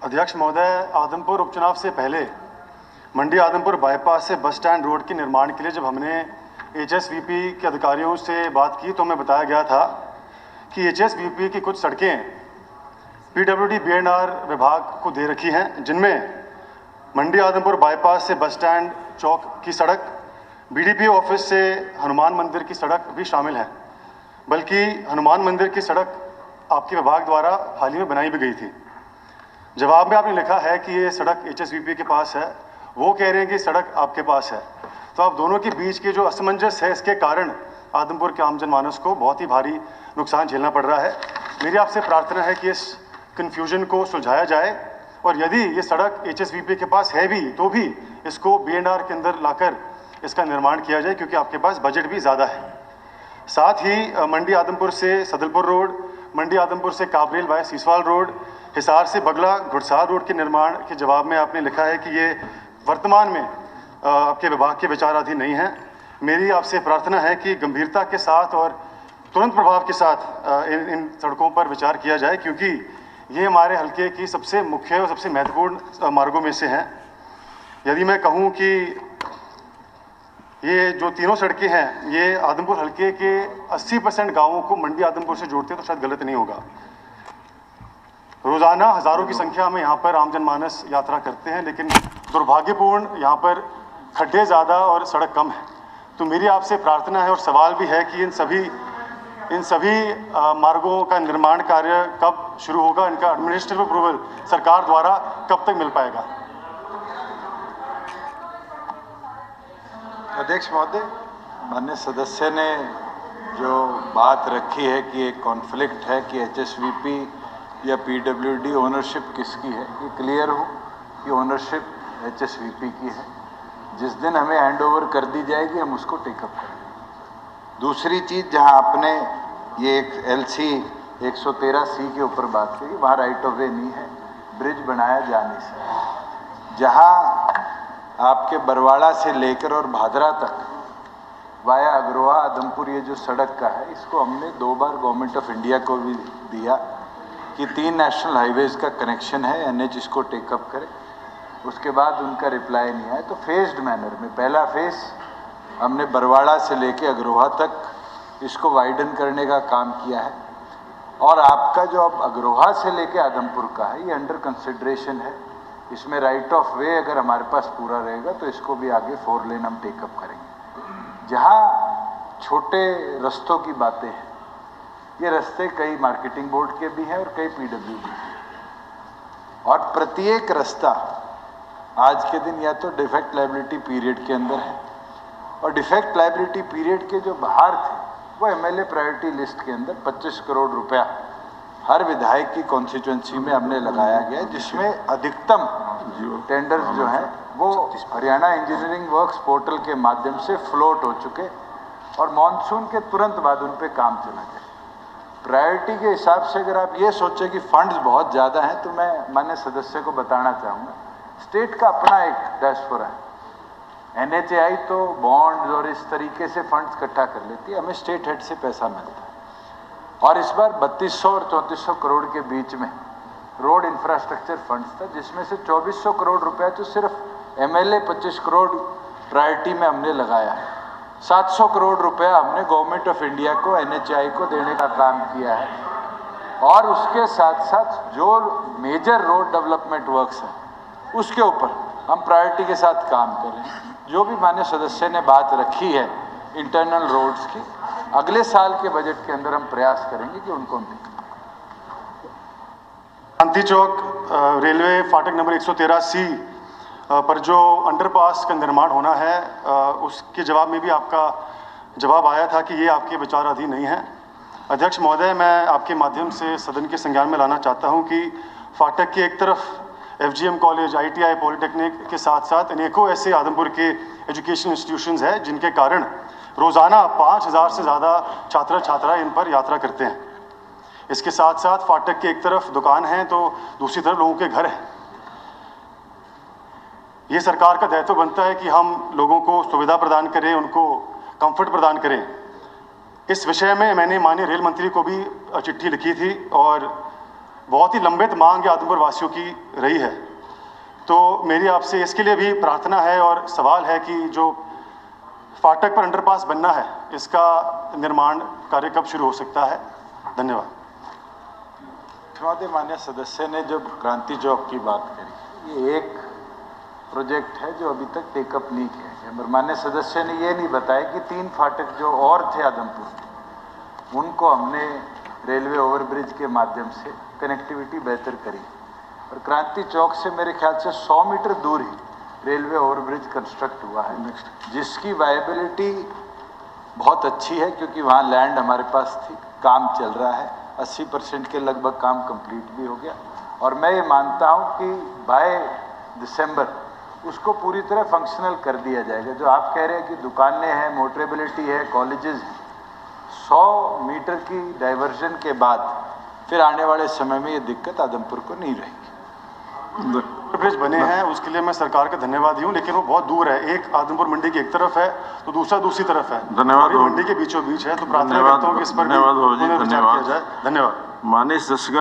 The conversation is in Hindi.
अध्यक्ष महोदय, आदमपुर उपचुनाव से पहले मंडी आदमपुर बाईपास से बस स्टैंड रोड के निर्माण के लिए जब हमने एचएसवीपी के अधिकारियों से बात की तो हमें बताया गया था कि एचएसवीपी की कुछ सड़कें पीडब्ल्यूडी बीएनआर विभाग को दे रखी हैं, जिनमें मंडी आदमपुर बाईपास से बस स्टैंड चौक की सड़क, बीडीपीओ ऑफिस से हनुमान मंदिर की सड़क भी शामिल है। बल्कि हनुमान मंदिर की सड़क आपके विभाग द्वारा हाल ही में बनाई भी गई थी। जवाब में आपने लिखा है कि ये सड़क एचएसवीपी के पास है, वो कह रहे हैं कि सड़क आपके पास है। तो आप दोनों के बीच के जो असमंजस है, इसके कारण आदमपुर के आम जनमानस को बहुत ही भारी नुकसान झेलना पड़ रहा है। मेरी आपसे प्रार्थना है कि इस कन्फ्यूजन को सुलझाया जाए और यदि ये सड़क एचएसवीपी के पास है भी तो भी इसको बीएनआर के अंदर लाकर इसका निर्माण किया जाए, क्योंकि आपके पास बजट भी ज़्यादा है। साथ ही मंडी आदमपुर से सदलपुर रोड, मंडी आदमपुर से काबरेल वाया सीसवाल रोड, हिसार से बगला घुड़सार रोड के निर्माण के जवाब में आपने लिखा है कि ये वर्तमान में आपके विभाग के विचाराधीन नहीं है। मेरी आपसे प्रार्थना है कि गंभीरता के साथ और तुरंत प्रभाव के साथ इन सड़कों पर विचार किया जाए, क्योंकि ये हमारे हल्के की सबसे मुख्य और सबसे महत्वपूर्ण मार्गों में से हैं। यदि मैं कहूँ कि ये जो तीनों सड़कें हैं ये आदमपुर हल्के के 80% गाँवों को मंडी आदमपुर से जोड़ते हैं तो शायद गलत नहीं होगा। रोज़ाना हज़ारों की संख्या में यहाँ पर आम जनमानस यात्रा करते हैं, लेकिन दुर्भाग्यपूर्ण यहाँ पर खड्डे ज़्यादा और सड़क कम है। तो मेरी आपसे प्रार्थना है और सवाल भी है कि इन सभी मार्गों का निर्माण कार्य कब शुरू होगा, इनका एडमिनिस्ट्रेटिव अप्रूवल सरकार द्वारा कब तक मिल पाएगा। अध्यक्ष महोदय, माननीय सदस्य ने जो बात रखी है कि एक कॉन्फ्लिक्ट है कि एचएसवीपी या पीडब्ल्यूडी ओनरशिप किसकी है, ये क्लियर हो कि ओनरशिप एचएसवीपी की है। जिस दिन हमें हैंडओवर कर दी जाएगी हम उसको टेकअप करेंगे। दूसरी चीज़, जहां आपने ये एक एलसी 113C के ऊपर बात की, वहाँ राइट ऑफ वे नहीं है, ब्रिज बनाया जा नहीं सकता। जहाँ आपके बरवाड़ा से लेकर और भादरा तक वाया अग्रोहा आदमपुर ये जो सड़क का है, इसको हमने 2 बार गवर्नमेंट ऑफ इंडिया को भी दिया कि 3 नेशनल हाईवेज का कनेक्शन है, एनएच इसको टेकअप करे। उसके बाद उनका रिप्लाई नहीं आया, तो फेज्ड मैनर में पहला फेज हमने बरवाड़ा से लेके अग्रोहा तक इसको वाइडन करने का काम किया है। और आपका जो अब अग्रोहा से लेके आदमपुर का है ये अंडर कंसिडरेशन है। इसमें राइट ऑफ वे अगर हमारे पास पूरा रहेगा तो इसको भी आगे 4 लेन हम टेकअप करेंगे। जहाँ छोटे रस्तों की बातें हैं, ये रास्ते कई मार्केटिंग बोर्ड के भी हैं और कई पीडब्ल्यूडी हैं, और प्रत्येक रास्ता आज के दिन या तो डिफेक्ट लायबिलिटी पीरियड के अंदर है, और डिफेक्ट लायबिलिटी पीरियड के जो बाहर थे वो एमएलए प्रायोरिटी लिस्ट के अंदर 25 करोड़ रुपया हर विधायक की कॉन्स्टिट्यूंसी में हमने लगाया गया, जिसमें अधिकतम टेंडर्स जो हैं वो हरियाणा इंजीनियरिंग वर्क्स पोर्टल के माध्यम से फ्लोट हो चुके और मानसून के तुरंत बाद उन पे काम चला गया। प्रायोरिटी के हिसाब से अगर आप ये सोचें कि फंड्स बहुत ज़्यादा हैं, तो मैं माननीय सदस्य को बताना चाहूँगा, स्टेट का अपना एक डैशबोर्ड है। एनएचएआई तो बॉन्ड्स और इस तरीके से फंड्स इकट्ठा कर लेती है, हमें स्टेट हेड से पैसा मिलता है। और इस बार 3200 और 3400 करोड़ के बीच में रोड इंफ्रास्ट्रक्चर फंड्स था, जिसमें से 2400 करोड़ रुपया तो सिर्फ एमएलए 25 करोड़ प्रायोरिटी में हमने लगाया है। 700 करोड़ रुपया हमने गवर्नमेंट ऑफ इंडिया को एनएचएआई को देने का काम किया है। और उसके साथ साथ जो मेजर रोड डेवलपमेंट वर्क्स हैं उसके ऊपर हम प्रायोरिटी के साथ काम कर रहे हैं। जो भी माननीय सदस्य ने बात रखी है इंटरनल रोड्स की, अगले साल के बजट के अंदर हम प्रयास करेंगे कि उनको हम देखें। शांति चौक रेलवे फाटक नंबर 113C पर जो अंडरपास का निर्माण होना है, उसके जवाब में भी आपका जवाब आया था कि ये आपके विचाराधीन नहीं है। अध्यक्ष महोदय, मैं आपके माध्यम से सदन के संज्ञान में लाना चाहता हूं कि फाटक के एक तरफ FGM कॉलेज, ITI, पॉलिटेक्निक के साथ साथ अनेकों ऐसे आदमपुर के एजुकेशन इंस्टीट्यूशंस हैं जिनके कारण रोज़ाना 5000 से ज़्यादा छात्र छात्राएं इन पर यात्रा करते हैं। इसके साथ साथ फाटक के एक तरफ दुकान है तो दूसरी तरफ लोगों के घर हैं। ये सरकार का दायित्व बनता है कि हम लोगों को सुविधा प्रदान करें, उनको कंफर्ट प्रदान करें। इस विषय में मैंने माननीय रेल मंत्री को भी चिट्ठी लिखी थी और बहुत ही लंबित मांग आदमपुर वासियों की रही है। तो मेरी आपसे इसके लिए भी प्रार्थना है और सवाल है कि जो फाटक पर अंडरपास बनना है, इसका निर्माण कार्य कब शुरू हो सकता है? धन्यवाद। महोदय, माननीय सदस्य ने जब क्रांति चौक की बात करी, ये एक प्रोजेक्ट है जो अभी तक टेकअप नहीं किया गया। पर माननीय सदस्य ने ये नहीं बताया कि 3 फाटक जो और थे आदमपुर के, उनको हमने रेलवे ओवरब्रिज के माध्यम से कनेक्टिविटी बेहतर करी। और क्रांति चौक से मेरे ख्याल से 100 मीटर दूर ही रेलवे ओवरब्रिज कंस्ट्रक्ट हुआ है, जिसकी वायबिलिटी बहुत अच्छी है, क्योंकि वहाँ लैंड हमारे पास थी, काम चल रहा है, 80% के लगभग काम कंप्लीट भी हो गया। और मैं ये मानता हूँ कि बाय दिसंबर उसको पूरी तरह फंक्शनल कर दिया जाएगा। जो आप कह रहे हैं कि दुकानें हैं, मोटरेबिलिटी है, कॉलेजेस हैं, 100 मीटर की डाइवर्जन के बाद फिर आने वाले समय में ये दिक्कत आदमपुर को नहीं रहेगी। ब्रिज बने हैं उसके लिए मैं सरकार का धन्यवादी हूँ, लेकिन वो बहुत दूर है। एक आदमपुर मंडी की एक तरफ है तो दूसरा दूसरी तरफ है। धन्यवाद। मंडी के बीचों बीच है, तो प्रार्थना करता हूँ कि इस पर भी पुनर्विचार किया जाए। धन्यवाद। माननीय सदस्य